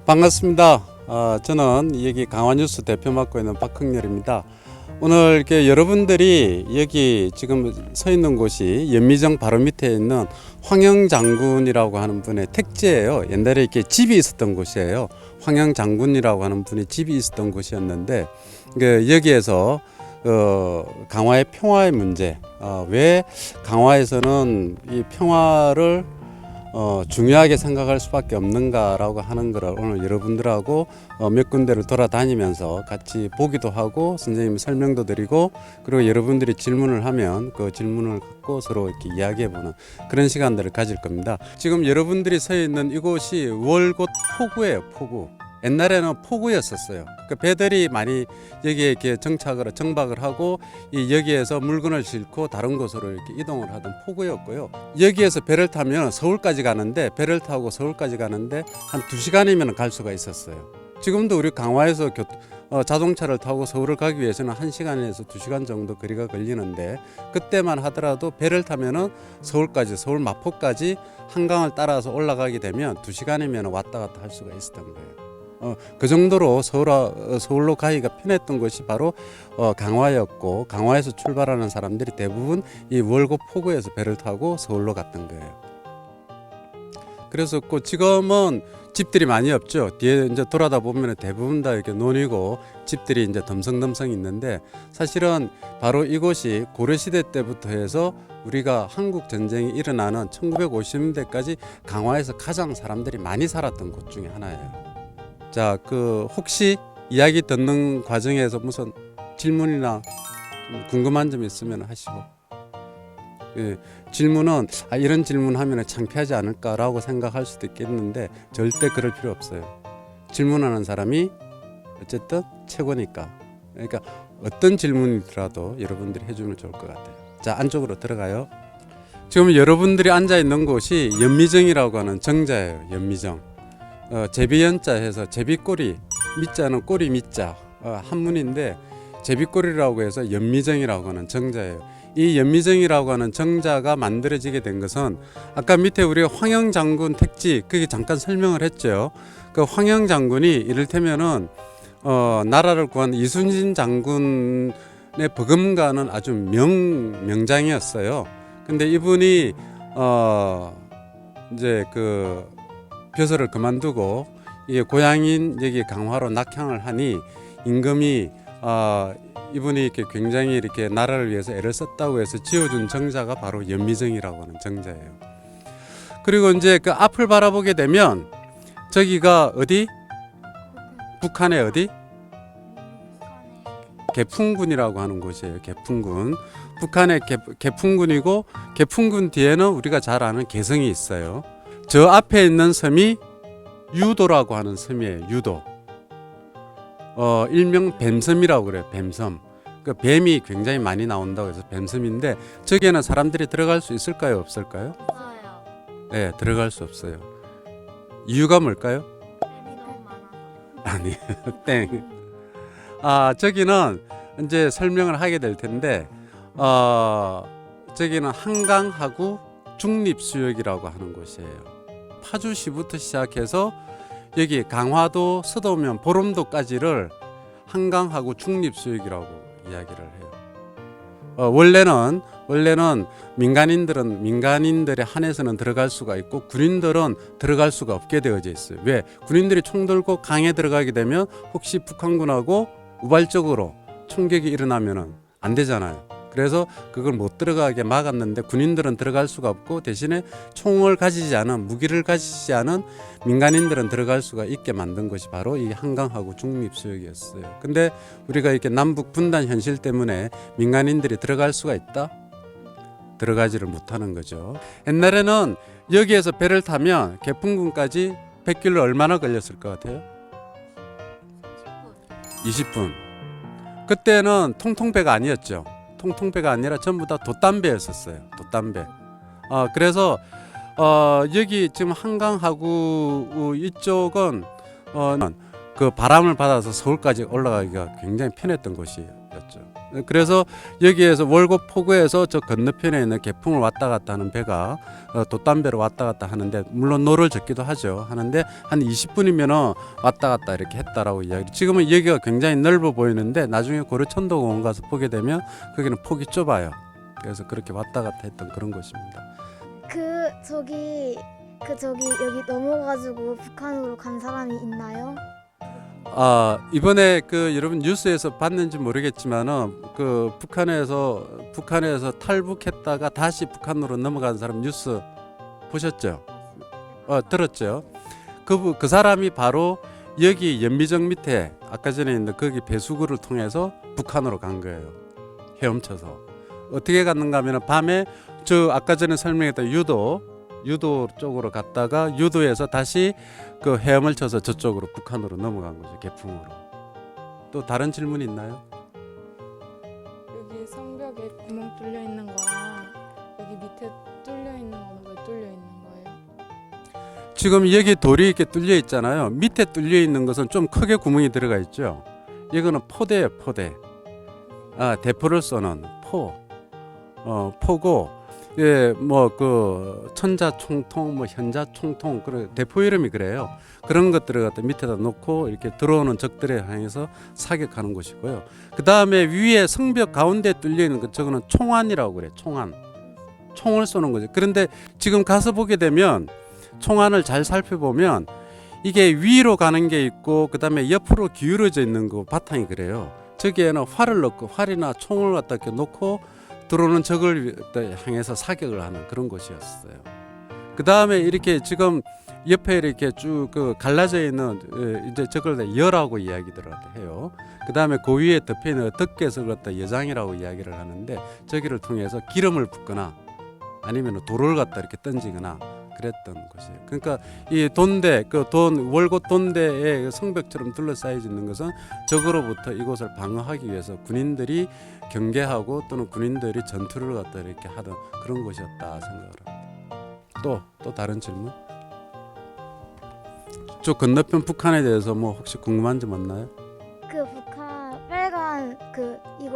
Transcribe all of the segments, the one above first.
반갑습니다. 저는 여기 강화뉴스 대표 맡고 있는 박흥렬입니다. 오늘 이렇게 여러분들이 여기 지금 서 있는 곳이 연미정 바로 밑에 있는 황영장군이라고 하는 분의 택지예요. 옛날에 이렇게 집이 있었던 곳이에요. 황영장군이라고 하는 분이 집이 있었던 곳이었는데 여기에서 강화의 평화의 문제, 왜 강화에서는 이 평화를 중요하게 생각할 수밖에 없는가라고 하는 것을 오늘 여러분들하고 몇 군데를 돌아다니면서 같이 보기도 하고 선생님 설명도 드리고, 그리고 여러분들이 질문을 하면 그 질문을 갖고 서로 이렇게 이야기해보는 그런 시간들을 가질 겁니다. 지금 여러분들이 서 있는 이곳이 월곶 포구예요. 포구. 옛날에는 포구였었어요. 그 배들이 많이 여기에 이렇게 정박을 하고 여기에서 물건을 싣고 다른 곳으로 이렇게 이동을 하던 포구였고요. 여기에서 배를 타면 서울까지 가는데, 배를 타고 서울까지 가는데 한 2시간이면 갈 수가 있었어요. 지금도 우리 강화에서 자동차를 타고 서울을 가기 위해서는 1시간에서 2시간 정도 거리가 걸리는데, 그때만 하더라도 배를 타면은 서울까지, 서울 마포까지 한강을 따라서 올라가게 되면 2시간이면 왔다 갔다 할 수가 있었던 거예요. 그 정도로 서울로 가기가 편했던 것이 바로 강화였고, 강화에서 출발하는 사람들이 대부분 이 월곶 포구에서 배를 타고 서울로 갔던 거예요. 그래서 지금은 집들이 많이 없죠. 뒤에 이제 돌아다 보면 대부분 다 이렇게 논이고 집들이 이제 덤성덤성 있는데, 사실은 바로 이곳이 고려시대 때부터 해서 우리가 한국 전쟁이 일어나는 1950년대까지 강화에서 가장 사람들이 많이 살았던 곳 중에 하나예요. 자, 혹시 이야기 듣는 과정에서 무슨 질문이나 궁금한 점 있으면 하시고, 질문은 이런 질문하면 창피하지 않을까라고 생각할 수도 있겠는데 절대 그럴 필요 없어요. 질문하는 사람이 어쨌든 최고니까. 그러니까 어떤 질문이더라도 여러분들이 해주면 좋을 것 같아요. 자, 안쪽으로 들어가요. 지금 여러분들이 앉아 있는 곳이 연미정이라고 하는 정자예요. 연미정. 제비연자 해서 제비꼬리, 밑자는 꼬리 밑자, 한문인데 제비꼬리라고 해서 연미정이라고 하는 정자예요. 이 연미정이라고 하는 정자가 만들어지게 된 것은 아까 밑에 우리가 황영장군 택지, 그게 잠깐 설명을 했죠. 그 황영장군이 이를테면은 나라를 구한 이순신 장군의 버금가는 아주 명장이었어요. 근데 이분이 이제 벼슬을 그만두고 이게 고향인 여기 강화로 낙향을 하니 임금이 이분이 이렇게 굉장히 이렇게 나라를 위해서 애를 썼다고 해서 지어준 정자가 바로 연미정이라고 하는 정자예요. 그리고 이제 그 앞을 바라보게 되면 저기가 어디? 북한의 어디? 개풍군이라고 하는 곳이에요. 개풍군. 북한의 개풍군이고, 개풍군 뒤에는 우리가 잘 아는 개성이 있어요. 저 앞에 있는 섬이 유도라고 하는 섬이에요. 유도. 일명 뱀섬이라고 그래요. 뱀섬. 그 뱀이 굉장히 많이 나온다고 해서 뱀섬인데, 저기에는 사람들이 들어갈 수 있을까요? 없을까요? 없어요. 네, 들어갈 수 없어요. 이유가 뭘까요? 뱀이 너무 많아서. 아니, 땡. 저기는 이제 설명을 하게 될 텐데, 저기는 한강하고 중립수역이라고 하는 곳이에요. 파주시부터 시작해서 여기 강화도, 서도면, 보름도까지를 한강하고 중립수역이라고 이야기를 해요. 원래는 원래는 민간인들의 한해서는 들어갈 수가 있고 군인들은 들어갈 수가 없게 되어져 있어요. 왜? 군인들이 총 들고 강에 들어가게 되면 혹시 북한군하고 우발적으로 총격이 일어나면은 안 되잖아요. 그래서 그걸 못 들어가게 막았는데 군인들은 들어갈 수가 없고 대신에 총을 가지지 않은 무기를 가지지 않은 민간인들은 들어갈 수가 있게 만든 것이 바로 이 한강하고 중립수역이었어요. 근데 우리가 이렇게 남북 분단 현실 때문에 민간인들이 들어갈 수가 있다? 들어가지를 못하는 거죠. 옛날에는 여기에서 배를 타면 개풍군까지 뱃길로 얼마나 걸렸을 것 같아요? 20분. 그때는 통통배가 아니었죠. 통통배가 아니라 전부 다 돛담배였었어요. 돛담배. 그래서 여기 지금 한강하구 이쪽은 그 바람을 받아서 서울까지 올라가기가 굉장히 편했던 곳이었죠. 그래서 여기에서 월곶 포구에서 저 건너편에 있는 개풍을 왔다 갔다 하는 배가 돛담배로 왔다 갔다 하는데 물론 노를 젓기도 하죠. 하는데 한 20분이면 왔다 갔다 이렇게 했다라고 이야기. 지금은 여기가 굉장히 넓어 보이는데 나중에 고려천도공원 가서 보게 되면 거기는 폭이 좁아요. 그래서 그렇게 왔다 갔다 했던 그런 곳입니다. 저기 여기 넘어가지고 북한으로 간 사람이 있나요? 이번에 여러분 뉴스에서 봤는지 모르겠지만은 북한에서 탈북했다가 다시 북한으로 넘어간 사람 뉴스 보셨죠? 들었죠? 그 사람이 바로 여기 연미정 밑에 아까 전에 있는 거기 배수구를 통해서 북한으로 간 거예요. 헤엄쳐서. 어떻게 갔는가 하면은 밤에 저 아까 전에 설명했던 유도 쪽으로 갔다가 유도에서 다시 그 헤엄을 쳐서 저쪽으로 북한으로 넘어간 거죠. 개풍으로. 또 다른 질문 있나요? 여기 성벽에 구멍 뚫려 있는 거랑 여기 밑에 뚫려 있는 거는 왜 뚫려 있는 거예요? 지금 여기 돌이 이렇게 뚫려 있잖아요. 밑에 뚫려 있는 것은 좀 크게 구멍이 들어가 있죠. 이거는 포대예요, 포대. 대포를 쏘는 포고. 예, 천자총통, 현자총통, 그런 대포 이름이 그래요. 그런 것들을 갖다 밑에다 놓고 이렇게 들어오는 적들에 향해서 사격하는 곳이고요. 그 다음에 위에 성벽 가운데 뚫려 있는 것, 저거는 총안이라고 그래요. 총안. 총을 쏘는 거죠. 그런데 지금 가서 보게 되면 총안을 잘 살펴보면 이게 위로 가는 게 있고 그 다음에 옆으로 기울어져 있는 거 바탕이 그래요. 저기에는 활을 넣고 활이나 총을 갖다 이렇게 놓고 들어오는 적을 향해서 사격을 하는 그런 곳이었어요. 그 다음에 이렇게 지금 옆에 이렇게 쭉 갈라져 있는 이제 저걸 열하고 이야기들을 해요. 그 다음에 그 위에 덮여 있는 덮개석을 갖다 여장이라고 이야기를 하는데 저기를 통해서 기름을 붓거나 아니면 돌을 갖다 이렇게 던지거나 그랬던 곳이에요. 그러니까 이 돈대, 월곶 돈대의 성벽처럼 둘러싸여 있는 것은 적으로부터 이곳을 방어하기 위해서 군인들이 경계하고 또는 군인들이 전투를 갖다 이렇게 하던 그런 곳이었다 생각을 합니다. 또 다른 질문? 저 건너편 북한에 대해서 뭐 혹시 궁금한 점 없나요? 북한 빨간 이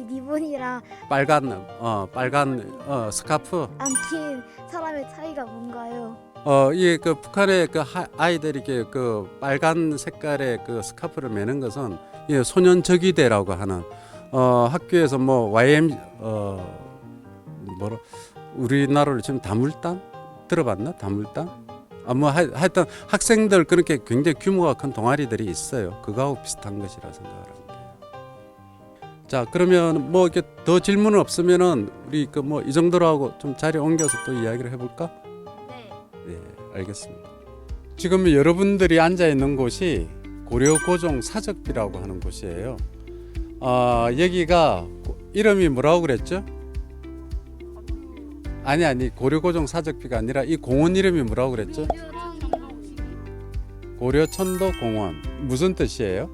리본이랑 빨간 스카프. 안 낀 사람의 차이가 뭔가요? 이게 북한의 아이들이 이렇게 빨간 색깔의 스카프를 매는 것은 소년적위대라고 하는 학교에서 우리나라로 지금 다물단 들어봤나? 다물단? 하여튼 학생들 그렇게 굉장히 규모가 큰 동아리들이 있어요. 그거하고 비슷한 것이라 생각을 합니다. 자, 그러면 이렇게 더 질문은 없으면은 우리 이 정도로 하고 좀 자리 옮겨서 또 이야기를 해볼까? 네. 예, 알겠습니다. 지금 여러분들이 앉아 있는 곳이 고려고종 사적비라고 하는 곳이에요. 여기가 이름이 뭐라고 그랬죠? 아니 고려고종 사적비가 아니라 이 공원 이름이 뭐라고 그랬죠? 고려천도 공원. 무슨 뜻이에요?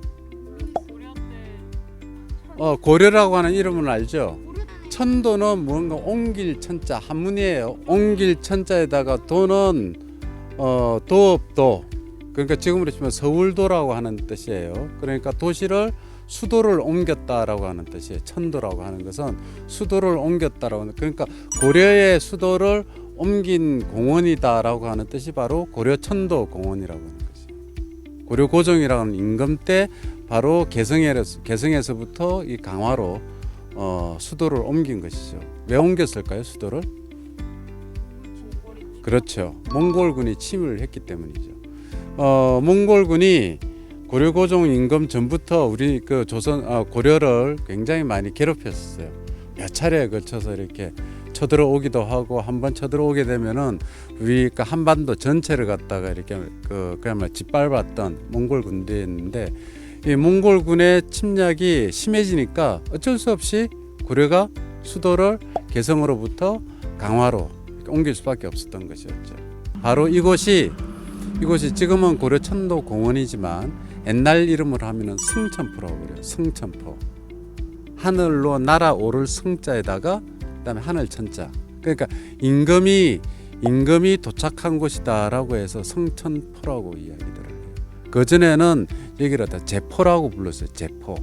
고려라고 하는 이름은 알죠? 천도는 뭔가 옮길 천자, 한문이에요. 옮길 천자에다가 도는 도읍도. 그러니까 지금으로 치면 서울도라고 하는 뜻이에요. 그러니까 도시를 수도를 옮겼다라고 하는 뜻이에요. 천도라고 하는 것은 수도를 옮겼다라고 하는, 그러니까 고려의 수도를 옮긴 공원이다라고 하는 뜻이 바로 고려천도 공원이라고 하는 것이에요. 고려고종이라고 하는 임금 때 바로 개성에서부터 이 강화로 수도를 옮긴 것이죠. 왜 옮겼을까요, 수도를? 그렇죠. 몽골군이 침을 했기 때문이죠. 몽골군이 고려고종 임금 전부터 우리 그 고려를 굉장히 많이 괴롭혔었어요. 몇 차례에 걸쳐서 이렇게 쳐들어오기도 하고, 한번 쳐들어오게 되면은 우리 그 한반도 전체를 갖다가 이렇게 그야말로 짓밟았던 몽골 군대였는데, 이 몽골군의 침략이 심해지니까 어쩔 수 없이 고려가 수도를 개성으로부터 강화로 이렇게 옮길 수밖에 없었던 것이었죠. 바로 이곳이 지금은 고려 천도 공원이지만 옛날 이름으로 하면은 승천포라고 그래요. 승천포. 하늘로 날아오를 승자에다가 그다음에 하늘 천자. 그러니까 임금이 도착한 곳이다라고 해서 승천포라고 이야기들을 해요. 그 전에는 여기를 다 제포라고 불렀어요. 제포,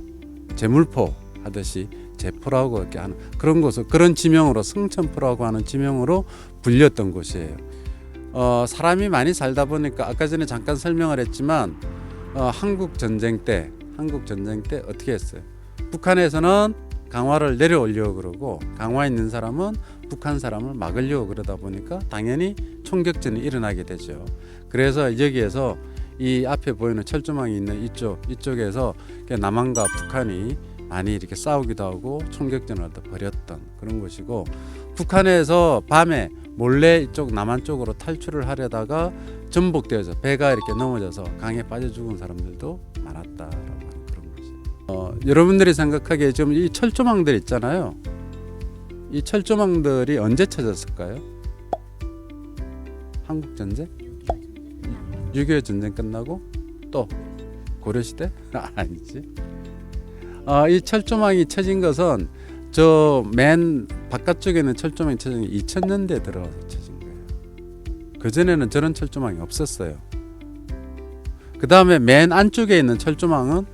제물포 하듯이 제포라고 이렇게 하는 그런 곳을, 그런 지명으로 승천포라고 하는 지명으로 불렸던 곳이에요. 사람이 많이 살다 보니까 아까 전에 잠깐 설명을 했지만 한국 전쟁 때 어떻게 했어요? 북한에서는 강화를 내려오려고 그러고, 강화에 있는 사람은 북한 사람을 막으려고 그러다 보니까 당연히 총격전이 일어나게 되죠. 그래서 여기에서 이 앞에 보이는 철조망이 있는 이쪽에서 남한과 북한이 많이 이렇게 싸우기도 하고 총격전을 벌였던 그런 곳이고, 북한에서 밤에 몰래 이쪽 남한 쪽으로 탈출을 하려다가 전복되어서 배가 이렇게 넘어져서 강에 빠져 죽은 사람들도 많았다라고 하는 그런 것이에요. 여러분들이 생각하기에 지금 이 철조망들 있잖아요. 이 철조망들이 언제 쳐졌을까요? 한국 전쟁? 6.25 전쟁 끝나고 또 고려시대? 아니지. 이 철조망이 쳐진 것은 저 맨 바깥쪽에 있는 철조망이 쳐진 게 2000년대에 들어와서 쳐진 거예요. 그전에는 저런 철조망이 없었어요. 그 다음에 맨 안쪽에 있는 철조망은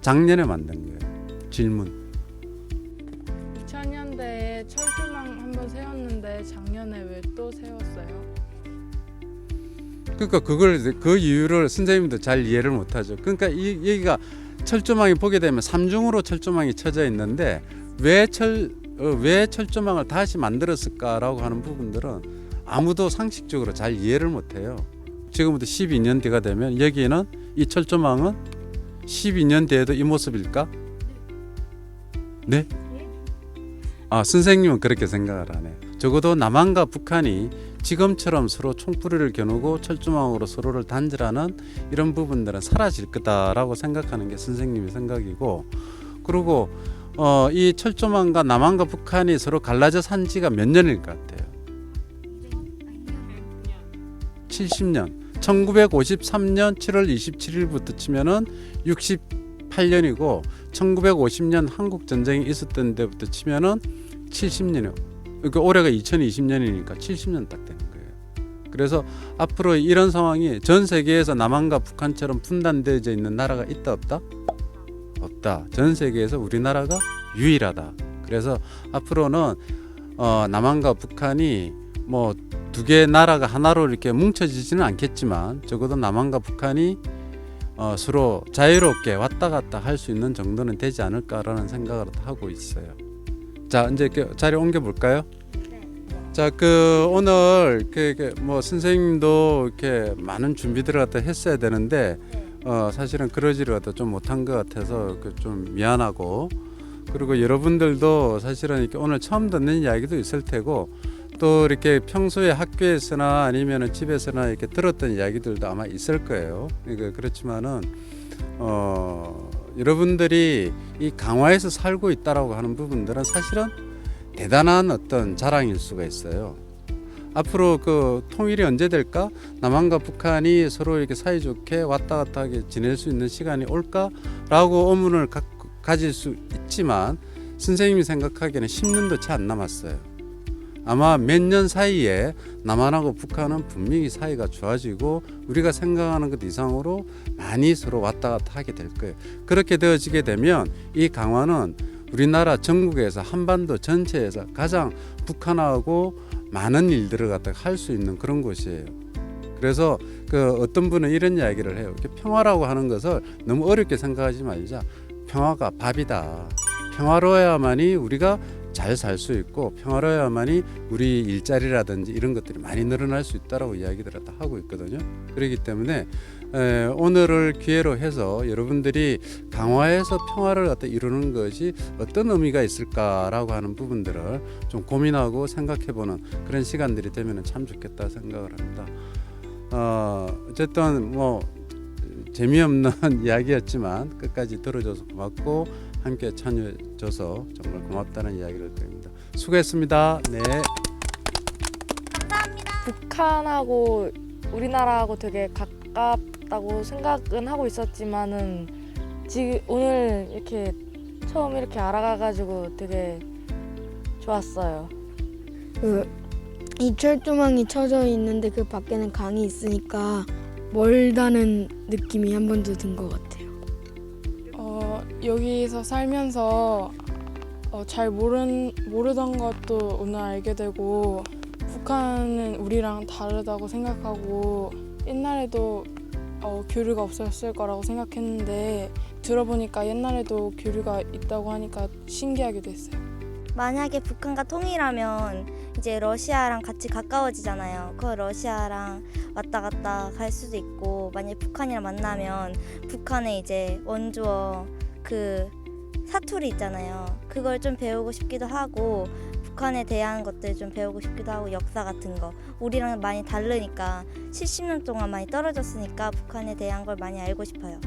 작년에 만든 거예요. 질문. 2000년대에 철조망 한번 세웠는데 작년에 왜 또 세웠어요? 그러니까 그 이유를 선생님도 잘 이해를 못하죠. 그러니까 여기가 철조망이 보게 되면 삼중으로 철조망이 쳐져 있는데 왜 철조망을 다시 만들었을까라고 하는 부분들은 아무도 상식적으로 잘 이해를 못해요. 지금부터 12년 뒤가 되면 여기는 이 철조망은 12년 뒤에도 이 모습일까? 네? 선생님은 그렇게 생각을 하네. 적어도 남한과 북한이 지금처럼 서로 총뿌리를 겨누고 철조망으로 서로를 단절하는 이런 부분들은 사라질 거다라고 생각하는 게 선생님의 생각이고, 그리고 이 철조망과 남한과 북한이 서로 갈라져 산 지가 몇 년일 것 같아요? 70년. 1953년 7월 27일부터 치면은 68년이고, 1950년 한국 전쟁이 있었던 데부터 치면은 70년이요. 그러니까 올해가 2020년이니까 70년 딱 되는 거예요. 그래서 앞으로 이런 상황이 전 세계에서 남한과 북한처럼 분단되어져 있는 나라가 있다 없다? 없다. 전 세계에서 우리나라가 유일하다. 그래서 앞으로는 남한과 북한이 뭐 두 개 나라가 하나로 이렇게 뭉쳐지지는 않겠지만 적어도 남한과 북한이 서로 자유롭게 왔다 갔다 할 수 있는 정도는 되지 않을까라는 생각을 하고 있어요. 자, 이제 자리 옮겨 볼까요? 자, 오늘 뭐 선생님도 이렇게 많은 준비들을 갖다 했어야 되는데 사실은 그러지를 갖다 좀 못한 것 같아서 좀 미안하고, 그리고 여러분들도 사실은 이렇게 오늘 처음 듣는 이야기도 있을 테고, 또 이렇게 평소에 학교에서나 아니면 집에서나 이렇게 들었던 이야기들도 아마 있을 거예요. 그러니까 그렇지만은 여러분들이 이 강화에서 살고 있다라고 하는 부분들은 사실은 대단한 어떤 자랑일 수가 있어요. 앞으로 통일이 언제 될까? 남한과 북한이 서로 이렇게 사이좋게 왔다 갔다 하게 지낼 수 있는 시간이 올까라고 의문을 가질 수 있지만, 선생님이 생각하기에는 10년도 채 안 남았어요. 아마 몇 년 사이에 남한하고 북한은 분명히 사이가 좋아지고 우리가 생각하는 것 이상으로 많이 서로 왔다 갔다 하게 될 거예요. 그렇게 되어지게 되면 이 강화는 우리나라 전국에서 한반도 전체에서 가장 북한하고 많은 일들을 갖다가 할 수 있는 그런 곳이에요. 그래서 어떤 분은 이런 이야기를 해요. 평화라고 하는 것을 너무 어렵게 생각하지 말자. 평화가 밥이다. 평화로워야만이 우리가 잘 살 수 있고 평화로워야만이 우리 일자리라든지 이런 것들이 많이 늘어날 수 있다라고 이야기들을 다 하고 있거든요. 그렇기 때문에 오늘을 기회로 해서 여러분들이 강화에서 평화를 갖다 이루는 것이 어떤 의미가 있을까라고 하는 부분들을 좀 고민하고 생각해보는 그런 시간들이 되면 참 좋겠다 생각을 합니다. 어쨌든 뭐 재미없는 이야기였지만 끝까지 들어줘서 고맙고 함께 참여해줘서 정말 고맙다는 이야기를 드립니다. 수고했습니다. 네. 북한하고 우리나라하고 되게 가깝다고 생각은 하고 있었지만은 지금 오늘 이렇게 처음 이렇게 알아가가지고 되게 좋았어요. 이 철조망이 쳐져 있는데 그 밖에는 강이 있으니까 멀다는 느낌이 한 번 더 든 것 같아요. 여기서 살면서 잘 모르던 것도 오늘 알게 되고 북한은 우리랑 다르다고 생각하고 옛날에도 교류가 없었을 거라고 생각했는데 들어보니까 옛날에도 교류가 있다고 하니까 신기하기도 했어요. 만약에 북한과 통일하면 이제 러시아랑 같이 가까워지잖아요. 그 러시아랑 왔다 갔다 갈 수도 있고 만약에 북한이랑 만나면 북한의 이제 원조어 그 사투리 있잖아요. 그걸 좀 배우고 싶기도 하고 북한에 대한 것들 좀 배우고 싶기도 하고 역사 같은 거 우리랑 많이 다르니까 70년 동안 많이 떨어졌으니까 북한에 대한 걸 많이 알고 싶어요.